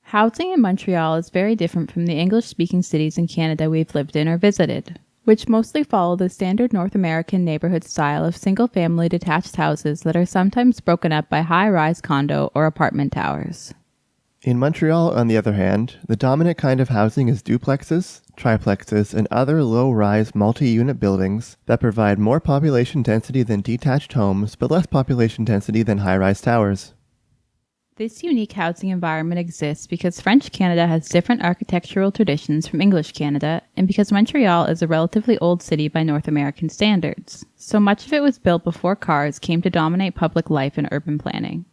Housing in Montreal is very different from the English-speaking cities in Canada we've lived in or visited, which mostly follow the standard North American neighborhood style of single-family detached houses that are sometimes broken up by high-rise condo or apartment towers. In Montreal, on the other hand, the dominant kind of housing is duplexes, triplexes, and other low-rise multi-unit buildings that provide more population density than detached homes but less population density than high-rise towers. This unique housing environment exists because French Canada has different architectural traditions from English Canada, and because Montreal is a relatively old city by North American standards. So much of it was built before cars came to dominate public life and urban planning.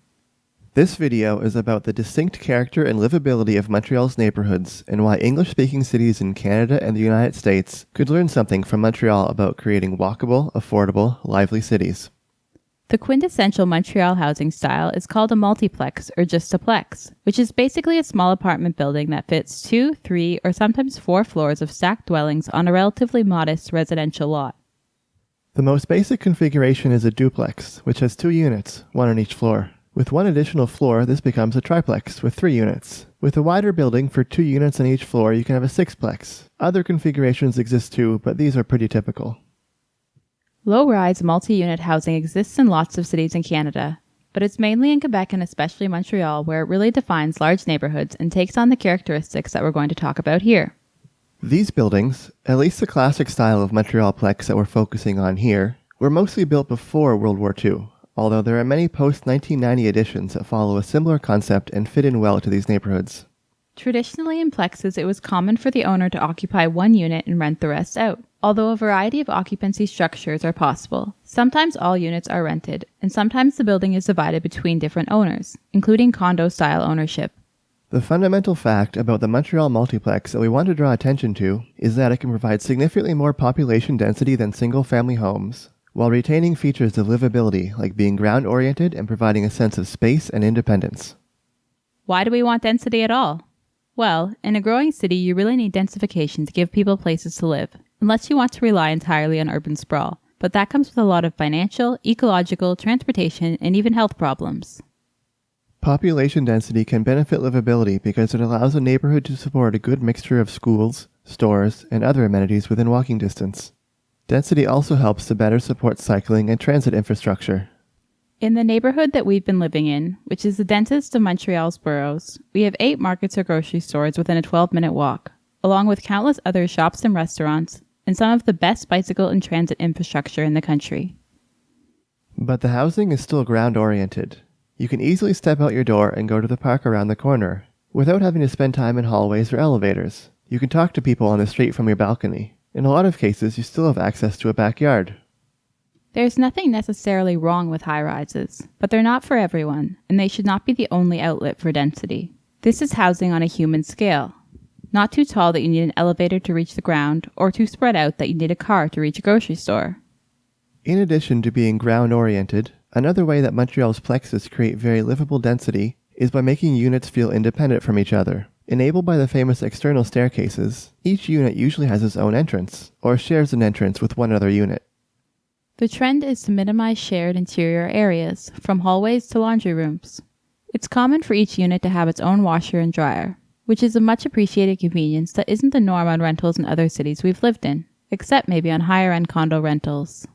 This video is about the distinct character and livability of Montreal's neighborhoods and why English-speaking cities in Canada and the United States could learn something from Montreal about creating walkable, affordable, lively cities. The quintessential Montreal housing style is called a multiplex or just a plex, which is basically a small apartment building that fits 2, 3, or sometimes 4 floors of stacked dwellings on a relatively modest residential lot. The most basic configuration is a duplex, which has 2 units, 1 on each floor. With 1 additional floor, this becomes a triplex with 3 units. With a wider building for 2 units on each floor, you can have a sixplex. Other configurations exist too, but these are pretty typical. Low-rise multi-unit housing exists in lots of cities in Canada, but it's mainly in Quebec and especially Montreal where it really defines large neighborhoods and takes on the characteristics that we're going to talk about here. These buildings, at least the classic style of Montreal plex that we're focusing on here, were mostly built before World War II, although there are many post-1990 additions that follow a similar concept and fit in well to these neighborhoods. Traditionally in plexes, it was common for the owner to occupy 1 unit and rent the rest out, although a variety of occupancy structures are possible. Sometimes all units are rented, and sometimes the building is divided between different owners, including condo-style ownership. The fundamental fact about the Montreal multiplex that we want to draw attention to is that it can provide significantly more population density than single-family homes, while retaining features of livability like being ground-oriented and providing a sense of space and independence. Why do we want density at all? Well, in a growing city, you really need densification to give people places to live, unless you want to rely entirely on urban sprawl. But that comes with a lot of financial, ecological, transportation, and even health problems. Population density can benefit livability because it allows a neighborhood to support a good mixture of schools, stores, and other amenities within walking distance. Density also helps to better support cycling and transit infrastructure. In the neighborhood that we've been living in, which is the densest of Montreal's boroughs, we have 8 markets or grocery stores within a 12-minute walk, along with countless other shops and restaurants, and some of the best bicycle and transit infrastructure in the country. But the housing is still ground-oriented. You can easily step out your door and go to the park around the corner, without having to spend time in hallways or elevators. You can talk to people on the street from your balcony. In a lot of cases, you still have access to a backyard. There's nothing necessarily wrong with high-rises, but they're not for everyone, and they should not be the only outlet for density. This is housing on a human scale. Not too tall that you need an elevator to reach the ground, or too spread out that you need a car to reach a grocery store. In addition to being ground-oriented, another way that Montreal's plexes create very livable density is by making units feel independent from each other. Enabled by the famous external staircases, each unit usually has its own entrance, or shares an entrance with one other unit. The trend is to minimize shared interior areas, from hallways to laundry rooms. It's common for each unit to have its own washer and dryer, which is a much appreciated convenience that isn't the norm on rentals in other cities we've lived in, except maybe on higher-end condo rentals.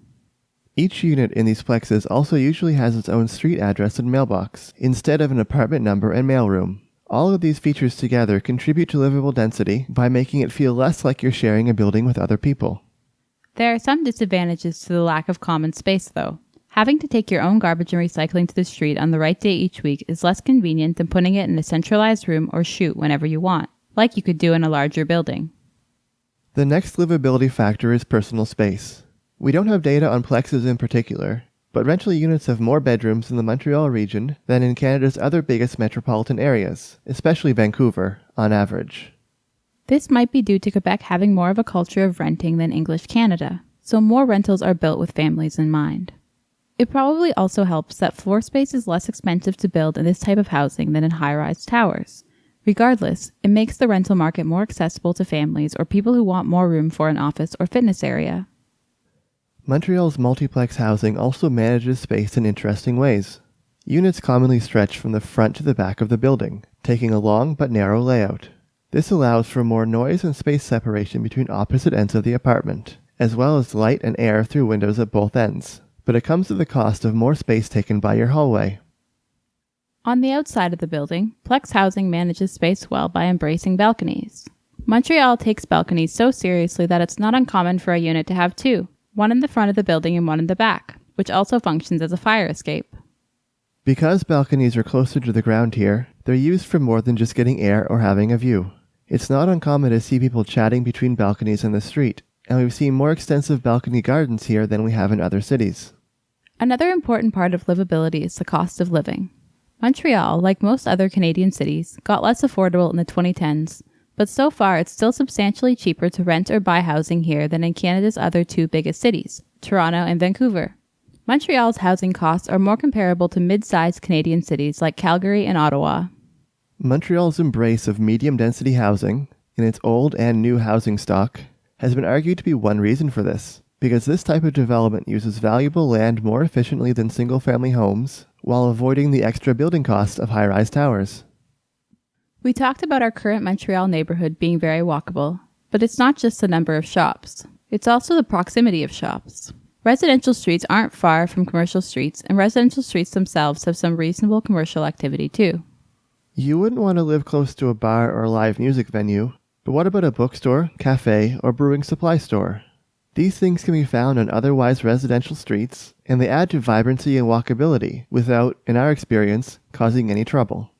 Each unit in these plexes also usually has its own street address and mailbox, instead of an apartment number and mailroom. All of these features together contribute to livable density by making it feel less like you're sharing a building with other people. There are some disadvantages to the lack of common space, though. Having to take your own garbage and recycling to the street on the right day each week is less convenient than putting it in a centralized room or chute whenever you want, like you could do in a larger building. The next livability factor is personal space. We don't have data on plexes in particular, but rental units have more bedrooms in the Montreal region than in Canada's other biggest metropolitan areas, especially Vancouver, on average. This might be due to Quebec having more of a culture of renting than English Canada, so more rentals are built with families in mind. It probably also helps that floor space is less expensive to build in this type of housing than in high-rise towers. Regardless, it makes the rental market more accessible to families or people who want more room for an office or fitness area. Montreal's multiplex housing also manages space in interesting ways. Units commonly stretch from the front to the back of the building, taking a long but narrow layout. This allows for more noise and space separation between opposite ends of the apartment, as well as light and air through windows at both ends, but it comes at the cost of more space taken by your hallway. On the outside of the building, Plex housing manages space well by embracing balconies. Montreal takes balconies so seriously that it's not uncommon for a unit to have two, one in the front of the building and one in the back, which also functions as a fire escape. Because balconies are closer to the ground here, they're used for more than just getting air or having a view. It's not uncommon to see people chatting between balconies in the street, and we've seen more extensive balcony gardens here than we have in other cities. Another important part of livability is the cost of living. Montreal, like most other Canadian cities, got less affordable in the 2010s, but so far it's still substantially cheaper to rent or buy housing here than in Canada's other two biggest cities, Toronto and Vancouver. Montreal's housing costs are more comparable to mid-sized Canadian cities like Calgary and Ottawa. Montreal's embrace of medium-density housing, in its old and new housing stock, has been argued to be one reason for this, because this type of development uses valuable land more efficiently than single-family homes, while avoiding the extra building costs of high-rise towers. We talked about our current Montreal neighborhood being very walkable, but it's not just the number of shops. It's also the proximity of shops. Residential streets aren't far from commercial streets, and residential streets themselves have some reasonable commercial activity too. You wouldn't want to live close to a bar or live music venue, but what about a bookstore, cafe, or brewing supply store? These things can be found on otherwise residential streets, and they add to vibrancy and walkability without, in our experience, causing any trouble.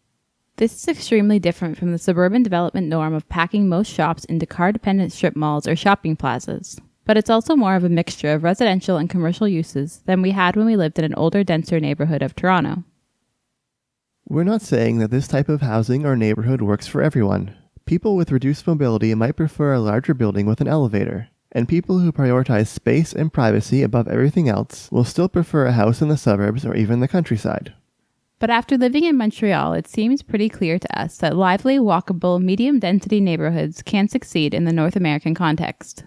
This is extremely different from the suburban development norm of packing most shops into car-dependent strip malls or shopping plazas. But it's also more of a mixture of residential and commercial uses than we had when we lived in an older, denser neighborhood of Toronto. We're not saying that this type of housing or neighborhood works for everyone. People with reduced mobility might prefer a larger building with an elevator, and people who prioritize space and privacy above everything else will still prefer a house in the suburbs or even the countryside. But after living in Montreal, it seems pretty clear to us that lively, walkable, medium-density neighborhoods can succeed in the North American context.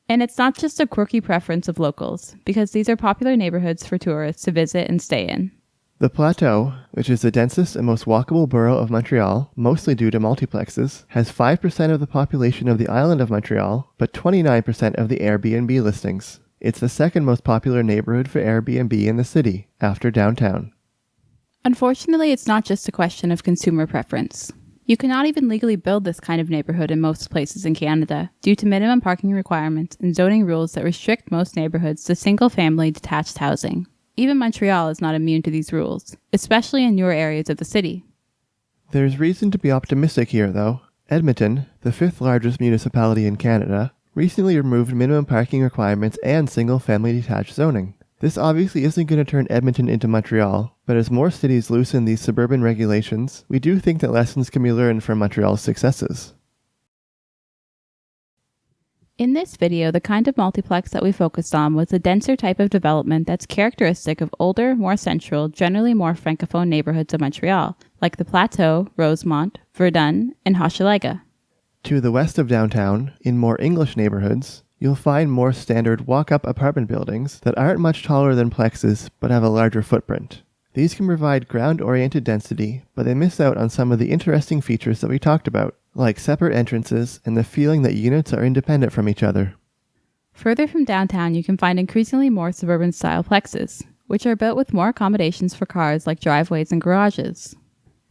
And it's not just a quirky preference of locals, because these are popular neighborhoods for tourists to visit and stay in. The Plateau, which is the densest and most walkable borough of Montreal, mostly due to multiplexes, has 5% of the population of the island of Montreal, but 29% of the Airbnb listings. It's the second most popular neighborhood for Airbnb in the city, after downtown. Unfortunately, it's not just a question of consumer preference. You cannot even legally build this kind of neighborhood in most places in Canada due to minimum parking requirements and zoning rules that restrict most neighborhoods to single-family detached housing. Even Montreal is not immune to these rules, especially in newer areas of the city. There's reason to be optimistic here, though. Edmonton, the fifth largest municipality in Canada, recently removed minimum parking requirements and single-family detached zoning. This obviously isn't going to turn Edmonton into Montreal, but as more cities loosen these suburban regulations, we do think that lessons can be learned from Montreal's successes. In this video, the kind of multiplex that we focused on was the denser type of development that's characteristic of older, more central, generally more francophone neighborhoods of Montreal, like the Plateau, Rosemont, Verdun, and Hochelaga. To the west of downtown, in more English neighborhoods, you'll find more standard walk-up apartment buildings that aren't much taller than plexes but have a larger footprint. These can provide ground-oriented density, but they miss out on some of the interesting features that we talked about, like separate entrances and the feeling that units are independent from each other. Further from downtown, you can find increasingly more suburban-style plexes, which are built with more accommodations for cars like driveways and garages.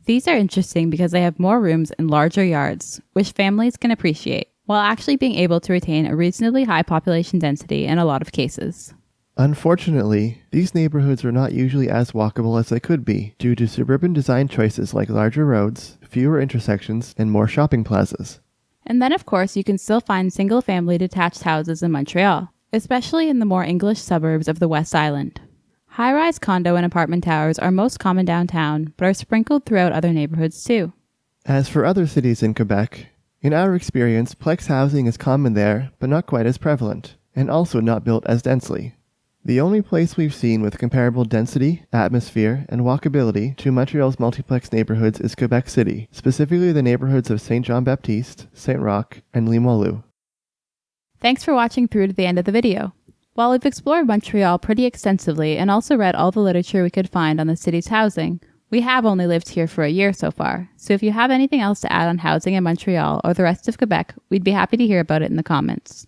These are interesting because they have more rooms and larger yards, which families can appreciate, while actually being able to retain a reasonably high population density in a lot of cases. Unfortunately, these neighborhoods are not usually as walkable as they could be due to suburban design choices like larger roads, fewer intersections, and more shopping plazas. And then, of course, you can still find single-family detached houses in Montreal, especially in the more English suburbs of the West Island. High-rise condo and apartment towers are most common downtown, but are sprinkled throughout other neighborhoods too. As for other cities in Quebec, in our experience, plex housing is common there, but not quite as prevalent, and also not built as densely. The only place we've seen with comparable density, atmosphere, and walkability to Montreal's multiplex neighborhoods is Quebec City, specifically the neighborhoods of Saint-Jean-Baptiste, Saint-Roch, and Limoilou. Thanks for watching through to the end of the video. While we've explored Montreal pretty extensively and also read all the literature we could find on the city's housing, We have only lived here for a year so far, so if you have anything else to add on housing in Montreal or the rest of Quebec, we'd be happy to hear about it in the comments.